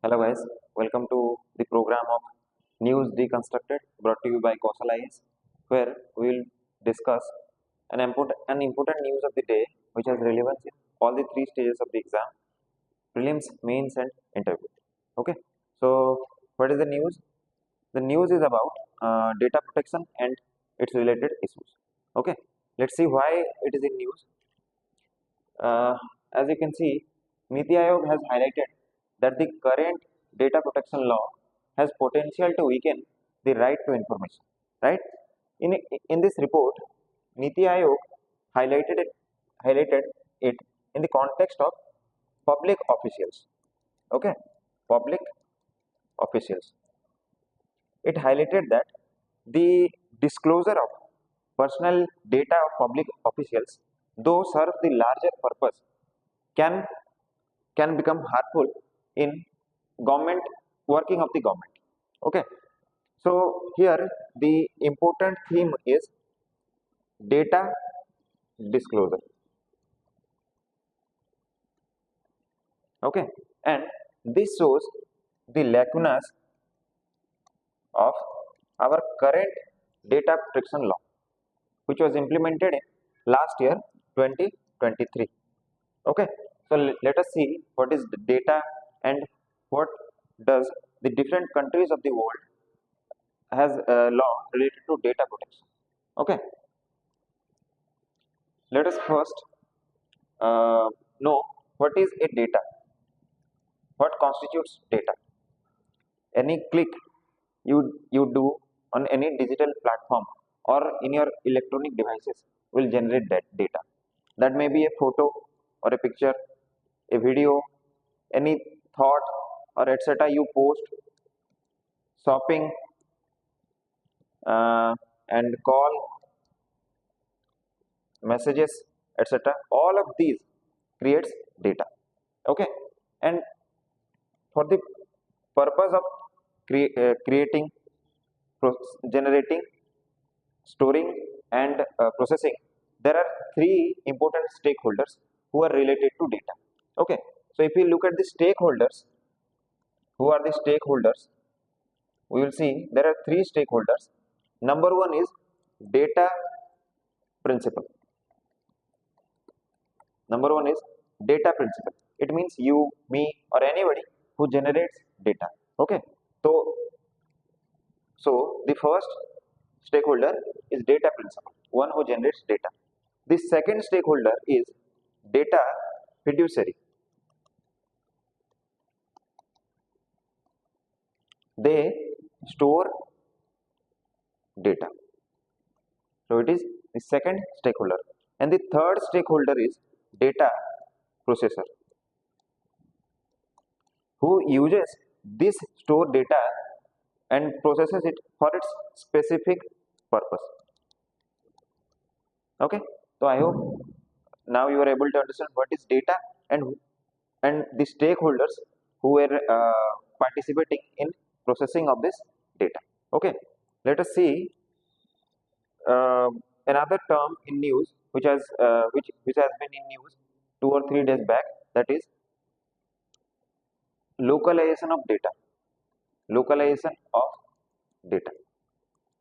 Hello guys, welcome to the program of News Deconstructed brought to you by Kaushal IAS, where we will discuss an important news of the day which has relevance in all the three stages of the exam: prelims, mains, and interview. Okay, so what is the news? The news is about data protection and its related issues. Okay, let's see why it is in news. Uh, as you can see, Niti Aayog has highlighted that the current data protection law has potential to weaken the right to information. Right? In this report, Niti Aayog highlighted highlighted it in the context of public officials. Okay, public officials. It highlighted that the disclosure of personal data of public officials, though serve the larger purpose, can can become harmful in government working of the government. Okay, so here the important theme is data disclosure. Okay, and this shows the lacunas of our current data protection law, which was implemented in last year 2023. Okay, so let us see what is the data and what does the different countries of the world has a law related to data protection. Okay, let us first know what is a data, what constitutes data. Any click you do on any digital platform or in your electronic devices will generate that data. That may be a photo or a picture, a video, any thought or etc. you post, shopping and call, messages, etc. All of these creates data. Okay, and for the purpose of creating, generating, storing, and processing, there are three important stakeholders who are related to data. Okay, so if you look at the stakeholders, who are the stakeholders? We will see there are three stakeholders. Number one is data principal. Number one is data principal. It means you, me, or anybody who generates data. Okay, so the first stakeholder is data principal, one who generates data. The second stakeholder is data fiduciary. They store data. So it is the second stakeholder. And the third stakeholder is data processor, who uses this stored data and processes it for its specific purpose. Okay, so I hope now you are able to understand what is data and the stakeholders who were participating in processing of this data. Okay, let us see another term in news which has been in news 2 or 3 days back, that is localization of data. Localization of data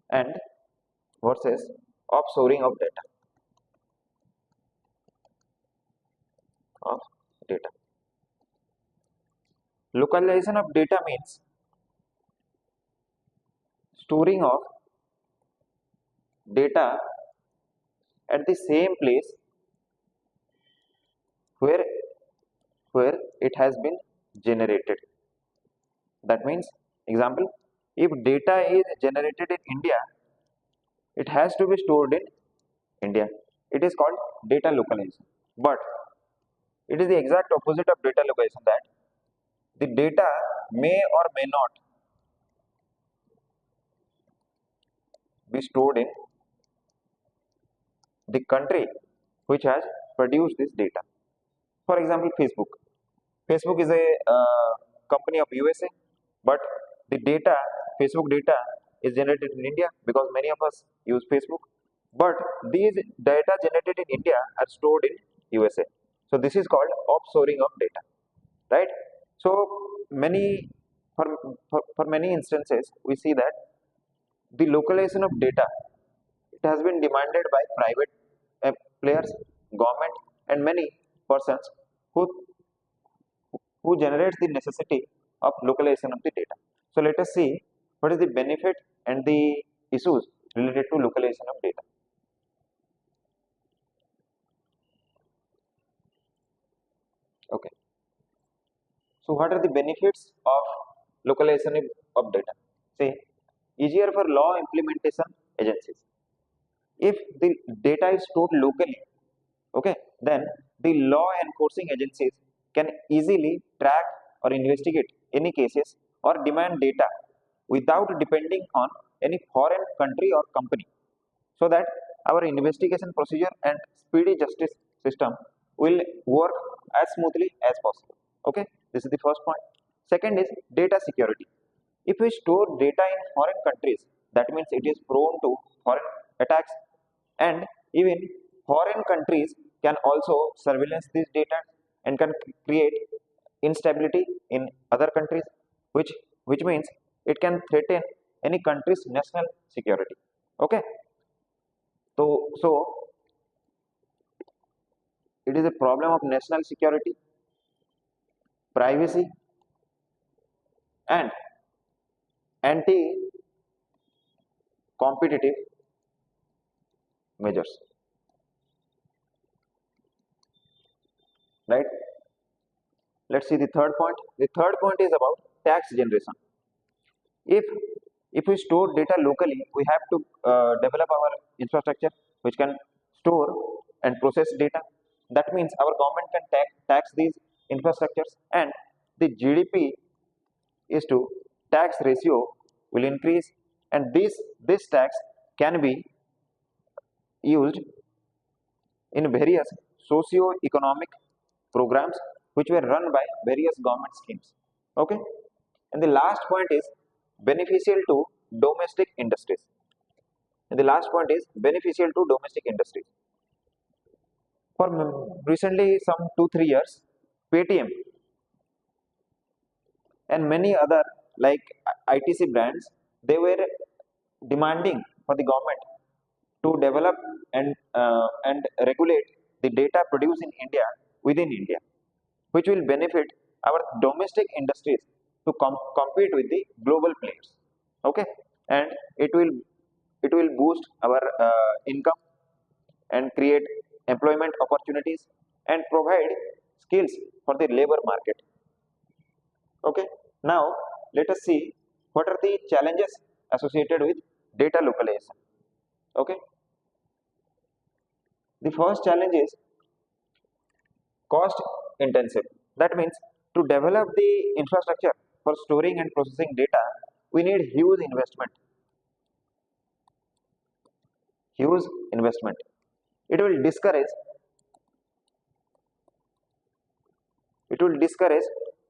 and versus offshoring of data. Of data. Localization of data means storing of data at the same place where it has been generated. That means, example, if data is generated in India, it has to be stored in India. It is called data localization. But it is the exact opposite of data localization, that the data may or may not be stored in the country which has produced this data. For example, Facebook. Facebook is a company of USA, but the data, Facebook data, is generated in India because many of us use Facebook. But these data generated in India are stored in USA. So this is called offshoring of data, right? So many for many instances we see that the localization of data, it has been demanded by private players, government, and many persons who generates the necessity of localization of the data. So let us see what is the benefit and the issues related to localization of data. Okay. So what are the benefits of localization of data? Say, easier for law implementation agencies. If the data is stored locally, okay, then the law enforcing agencies can easily track or investigate any cases or demand data without depending on any foreign country or company, so that our investigation procedure and speedy justice system will work as smoothly as possible. Okay, this is the first point. Second is data security. If we store data in foreign countries, that means it is prone to foreign attacks, and even foreign countries can also surveillance these data and can create instability in other countries, which means it can threaten any country's national security. Okay, so it is a problem of national security, privacy, and anti-competitive measures. Right? Let's see the third point. The third point is about tax generation. If we store data locally, we have to develop our infrastructure which can store and process data. That means our government can tax these infrastructures, and the GDP is to tax ratio will increase, and this tax can be used in various socio-economic programs which were run by various government schemes. Okay, and the last point is beneficial to domestic industries. And the last point is beneficial to domestic industries. For recently some 2-3 years, Paytm and many other like ITC brands, they were demanding for the government to develop and regulate the data produced in India within India, which will benefit our domestic industries to compete with the global players. Okay, and it will boost our income and create employment opportunities and provide skills for the labor market. Okay, now let us see what are the challenges associated with data localization. Okay, the first challenge is cost intensive. That means to develop the infrastructure for storing and processing data, we need huge investment. It will discourage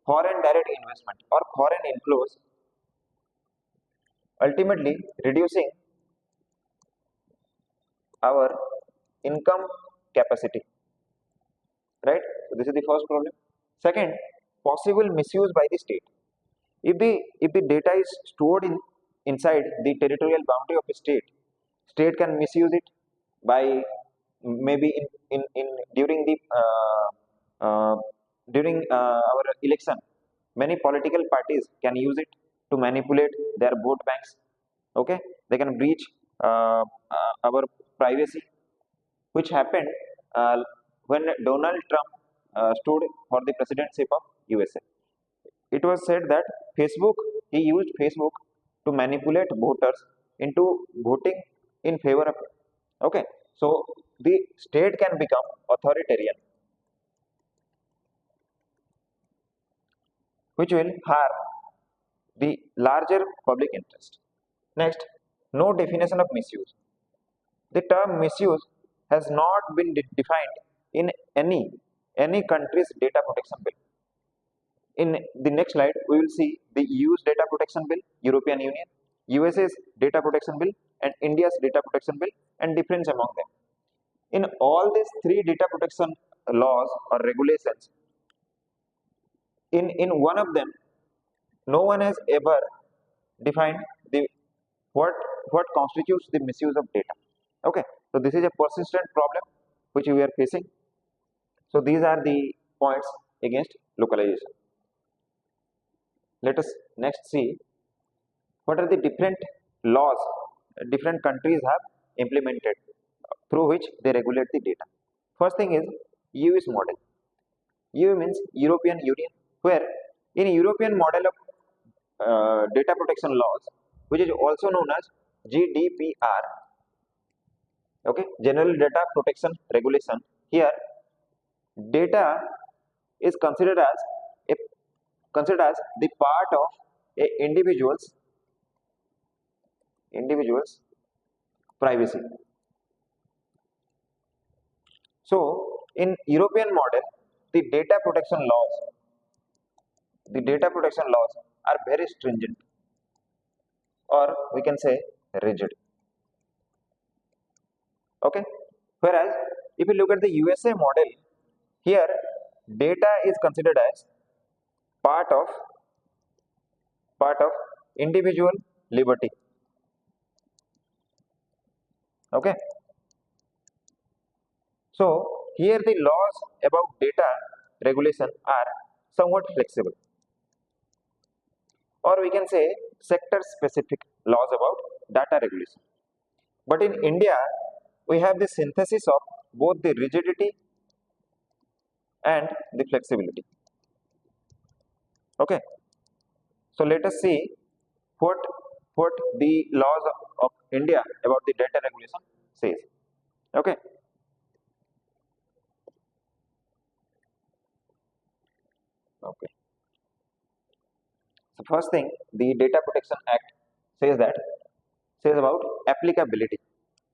foreign direct investment or foreign inflows, ultimately reducing our income capacity. Right? So this is the first problem. Second, possible misuse by the state. If the data is stored inside the territorial boundary of a state can misuse it by maybe in uh, during our election, many political parties can use it to manipulate their vote banks. Okay, they can breach our privacy, which happened when Donald Trump stood for the presidency of USA. It was said that he used Facebook to manipulate voters into voting in favor of him. Okay, so the state can become authoritarian, which will harm the larger public interest. Next, no definition of misuse. The term misuse has not been defined in any country's data protection bill. In the next slide, we will see the EU's data protection bill, European Union, USA's data protection bill, and India's data protection bill, and difference among them. In all these three data protection laws or regulations, in one of them, No one has ever defined the what what constitutes the misuse of data. Okay, so this is a persistent problem which we are facing. So these are the points against localization. Let us next see what are the different laws different countries have implemented through which they regulate the data. First thing is US model. EU means European Union, where in European model of data protection laws, which is also known as GDPR, okay, General Data Protection Regulation. Here, data is a considered as the part of a individual's privacy. So, in European model, the data protection laws are very stringent, or we can say rigid. Okay, whereas if you look at the USA model, here data is considered as part of part of individual liberty. Okay, so here the laws about data regulation are somewhat flexible, or we can say sector specific laws about data regulation. But in India, we have the synthesis of both the rigidity and the flexibility. Okay, so let us see what the laws of India about the data regulation says. Okay, okay. So first thing, the Data Protection Act says that says about applicability.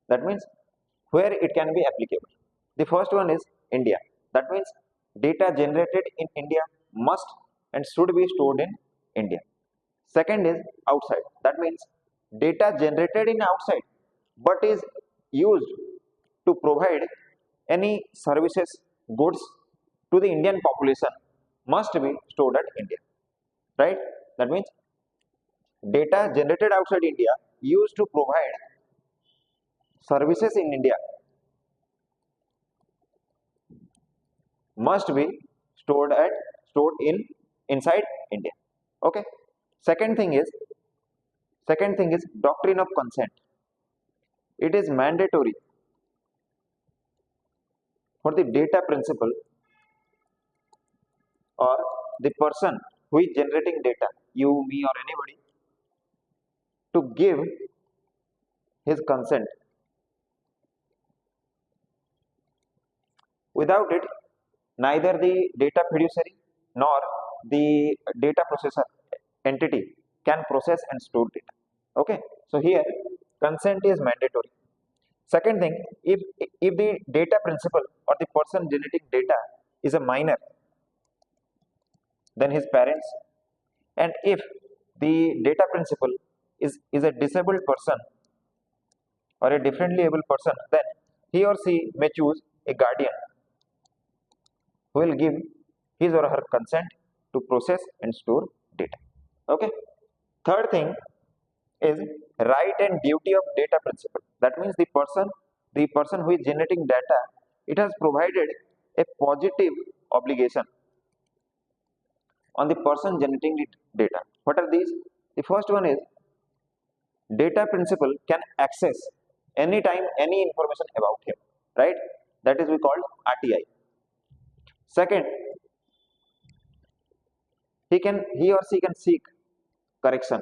That means where it can be applicable. The first one is India. That means data generated in India must and should be stored in India. Second is outside. That means data generated in outside but is used to provide any services, goods to the Indian population must be stored at India. Right? That means data generated outside India used to provide services in India must be stored in inside India. Okay. Second thing is doctrine of consent. It is mandatory for the data principal or the person who is generating data, you, me, or anybody, to give his consent. Without it, neither the data fiduciary nor the data processor entity can process and store data. Okay, so here consent is mandatory. Second thing, if the data principal or the person generating data is a minor than his parents, and if the data principal is a disabled person or a differently able person, then he or she may choose a guardian who will give his or her consent to process and store data. Okay. Third thing is right and duty of data principal. That means the person who is generating data, it has provided a positive obligation on the person generating the data. What are these? The first one is data principal can access anytime any information about him, right? That is we call RTI. Second, he or she can seek correction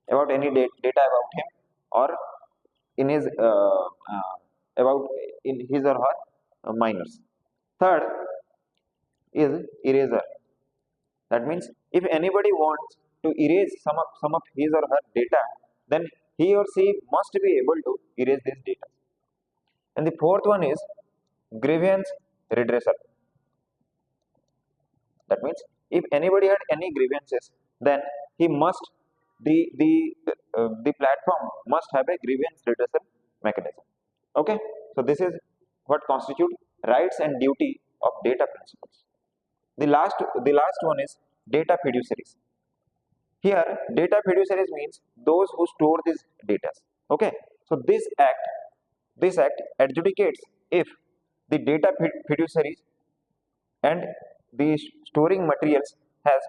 about any data about him or in his about in his or her minors. Third is eraser. That means if anybody wants to erase some of his or her data, then he or she must be able to erase this data. And the fourth one is grievance redressal. That means if anybody had any grievances, then he must the platform must have a grievance redressal mechanism. Okay, so this is what constitute rights and duty of data principles. The last one is data fiduciaries. Here, data fiduciaries means those who store these data. Okay, so this act adjudicates if the data fiduciaries and the storing materials has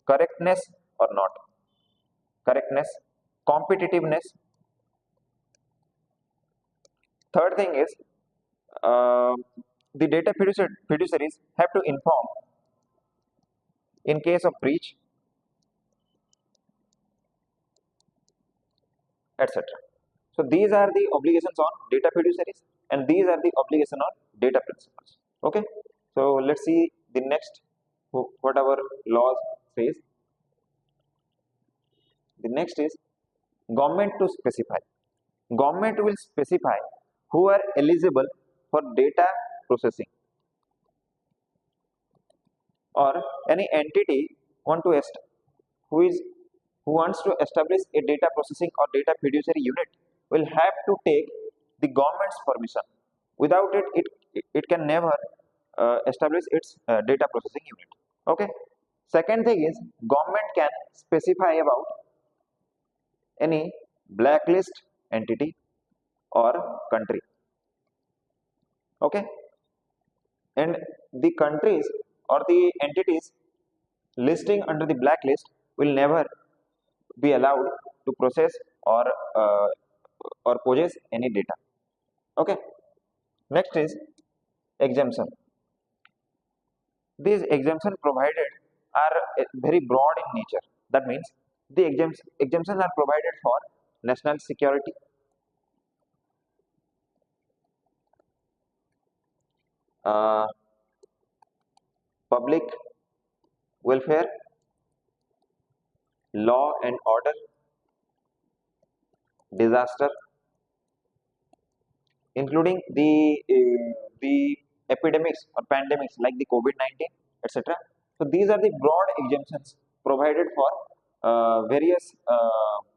correctness or not. Correctness, competitiveness. Third thing is uh, the data fiduciaries have to inform in case of breach, etc. So these are the obligations on data fiduciaries, and these are the obligation on data principals. Okay. So let's see the next what our laws says. The next is government to specify. Government will specify who are eligible for data processing, or any entity want to who is who wants to establish a data processing or data fiduciary unit will have to take the government's permission. Without it, it can never establish its data processing unit. Okay. Second thing is government can specify about any blacklist entity or country. Okay, and the countries or the entities listing under the blacklist will never be allowed to process uh, or possess any data. Okay. Next is exemption. These exemption provided are very broad in nature. That means the exemptions are provided for national security, uh, public welfare, law and order, disaster, including the epidemics or pandemics like the COVID-19, etc. So these are the broad exemptions provided for various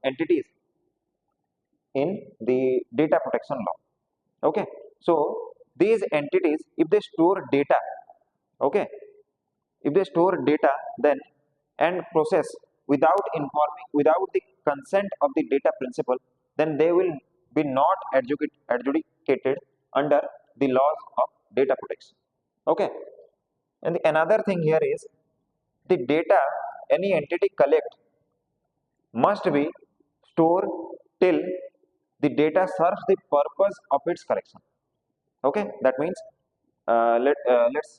entities in the data protection law. Okay, so these entities, if they store data, okay, if they store data then and process without the consent of the data principal, then they will be not adjudicated under the laws of data protection. Okay, and another thing here is the data any entity collect must be stored till the data serves the purpose of its collection. Okay, that means let's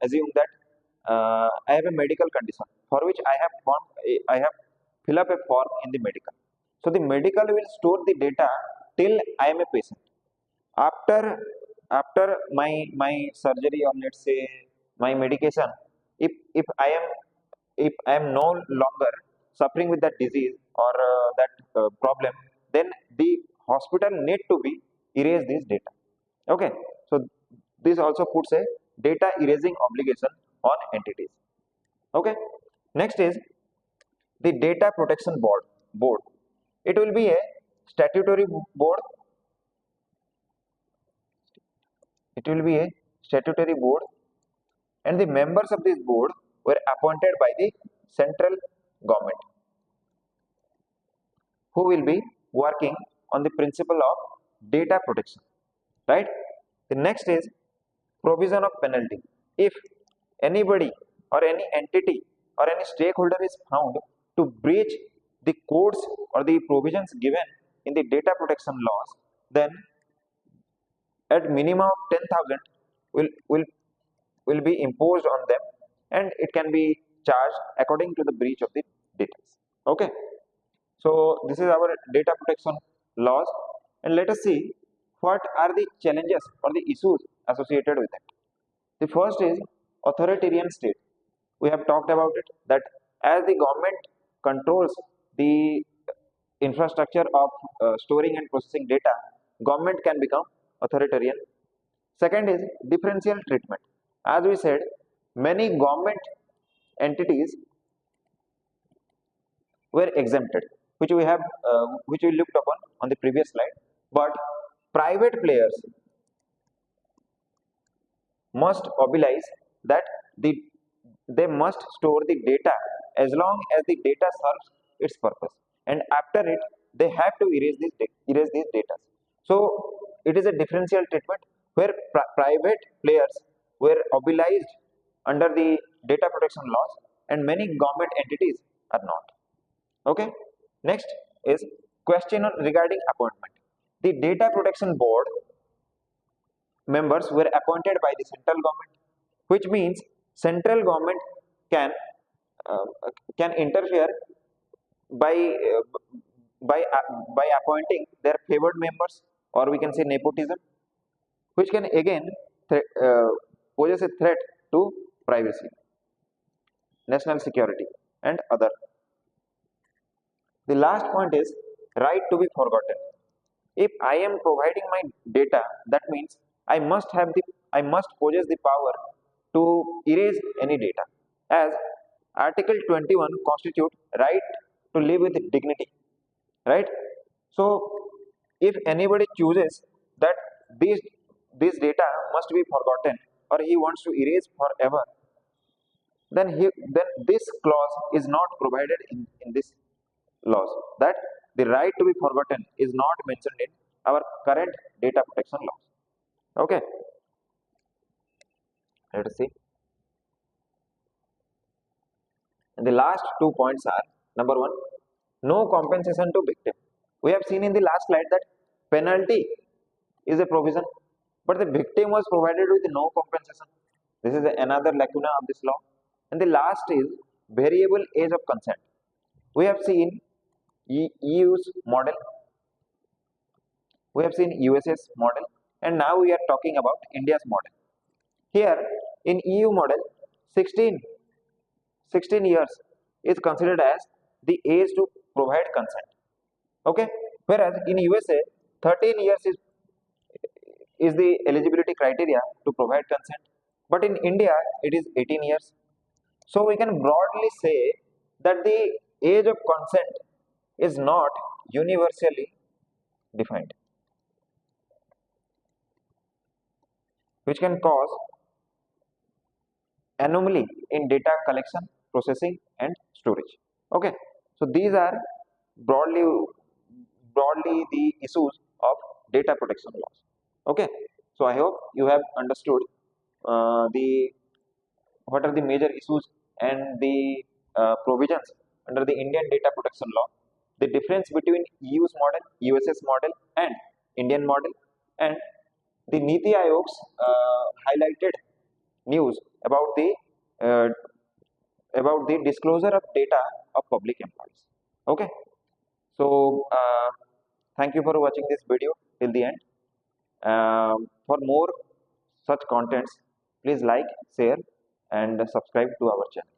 assume that I have a medical condition for which I have fill up a form in the medical. So the medical will store the data till I am a patient. After after my surgery, or let's say my medication, if I am no longer suffering with that disease or that problem, then the hospital need to be erase this data. Okay, so this also puts a data erasing obligation on entities. Okay, next is the data protection board. It will be a statutory board. It will be a statutory board, and the members of this board were appointed by the central government, who will be working on the principle of data protection, right? The next is provision of penalty. If anybody or any entity or any stakeholder is found to breach the codes or the provisions given in the data protection laws, then at minimum of 10,000 will be imposed on them, and it can be charged according to the breach of the data. Okay, so this is our data protection laws, and let us see what are the challenges or the issues associated with it. The first is authoritarian state. We have talked about it, that as the government controls the infrastructure of storing and processing data, government can become authoritarian. Second is differential treatment. As we said, many government entities were exempted, which we looked upon on the previous slide, but private players must oblige that the they must store the data as long as the data serves its purpose, and after it they have to erase these data. So it is a differential treatment where private players were obliged under the data protection laws and many government entities are not. Okay, next is question on regarding appointment. The data protection board members were appointed by the central government, which means central government can uh, can interfere by by appointing their favored members, or we can say nepotism, which can again poses a threat to privacy, national security, and other. The last point is right to be forgotten. If I am providing my data, that means I must possess the power to erase any data, as Article 21 constitute right to live with dignity, right? So if anybody chooses that these this data must be forgotten, or he wants to erase forever, then this clause is not provided in this laws, that the right to be forgotten is not mentioned in our current data protection laws. Okay, let us see. And the last 2 points are: number one, no compensation to victim. We have seen in the last slide that penalty is a provision, but the victim was provided with no compensation. This is another lacuna of this law. And the last is variable age of consent. We have seen EU's model, we have seen US's model, and now we are talking about India's model. Here in EU model, 16, 16 years is considered as the age to provide consent. Okay, whereas in USA, 13 years is the eligibility criteria to provide consent, but in India it is 18 years. So we can broadly say that the age of consent is not universally defined, which can cause anomaly in data collection, processing, and storage. Okay, so these are broadly the issues of data protection laws. Okay, so I hope you have understood the what are the major issues and the provisions under the Indian data protection law, the difference between EU's model, US's model, and Indian model, and the Niti Aayog's highlighted news uh, about the disclosure of data of public employees. Okay, so thank you for watching this video till the end. For more such contents, please like, share, and subscribe to our channel.